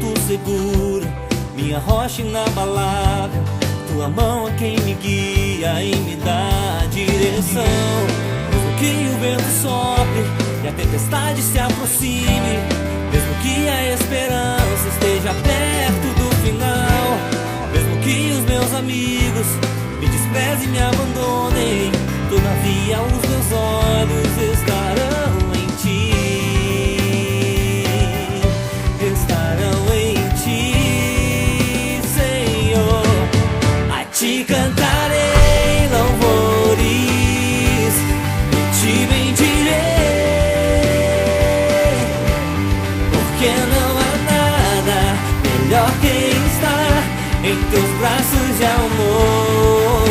porto seguro, minha rocha inabalável. Tua mão é quem me guia e me dá a direção. Mesmo que o vento sopre e a tempestade se aproxime, mesmo que a esperança esteja perto do final, mesmo que os meus amigos me desprezem e me abandonem, todavia os meus olhos estarão em ti. Estarão em ti, Senhor. A ti cantarei louvores e te bendirei, porque não há nada melhor que estar em teus braços de amor.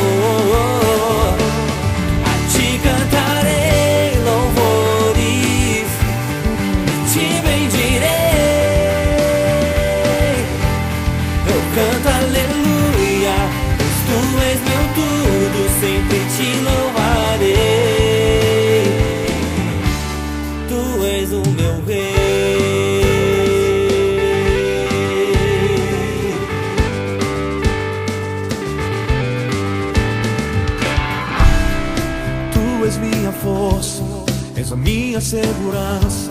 A ti cantarei louvores e te bendirei. Eu canto aleluia, pois tu és meu tudo, sempre te louvarei. Tu és o meu rei. Tu és minha força, és a minha segurança,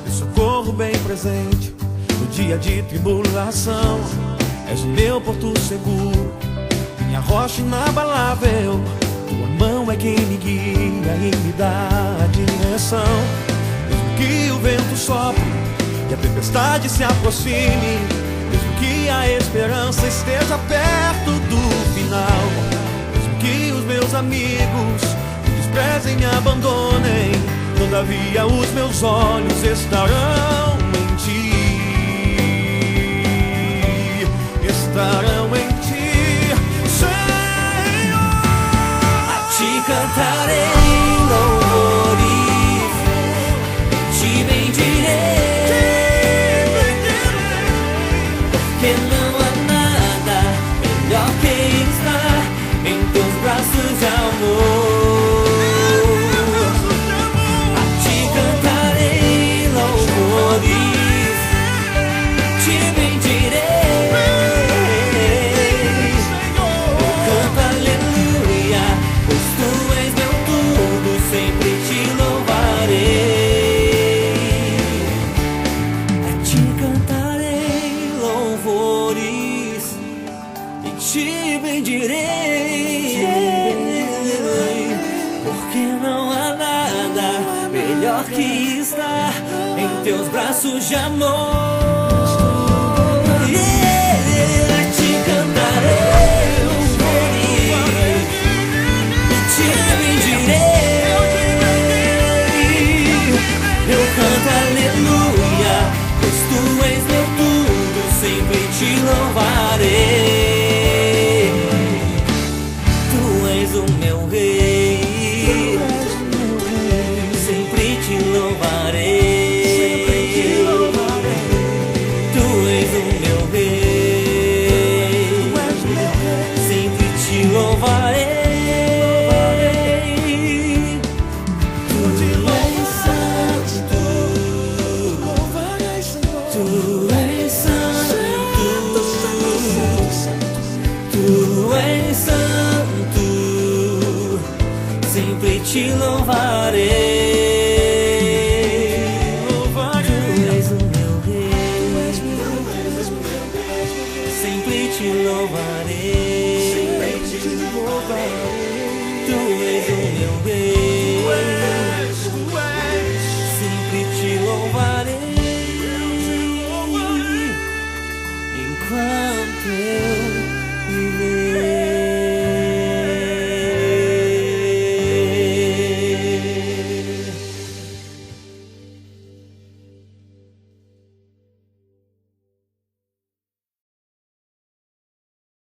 meu socorro bem presente no dia de tribulação. És o meu porto seguro, minha rocha inabalável. Tua mão é quem me guia e me dá a direção. Mesmo que o vento sopre e a tempestade se aproxime, mesmo que a esperança esteja perto do final, mesmo que os meus amigos me desprezem e me abandonem, todavia os meus olhos estarão em ti. Estarão em ti, Senhor. A ti cantarei louvores, te bendirei, porque não há nada melhor que estar em teus braços de amor. A ti cantarei louvores, te bendirei. Canto aleluia, pois tu és meu tudo, sempre te louvarei. A ti cantarei louvores e te bendirei, porque não há nada melhor que estar em teus braços de amor. A ti cantarei louvores e te bendirei. Eu canto aleluia, pois tu és meu tudo, sempre te louvarei. Tu és o meu rei, sempre te louvarei. Tu és o meu rei, sempre te louvarei. Tu és santo, tu és santo, tu és santo, sempre te louvarei. Tu és o meu rei, sempre te louvarei. Tu és o meu rei, sempre te louvarei. Enquanto eu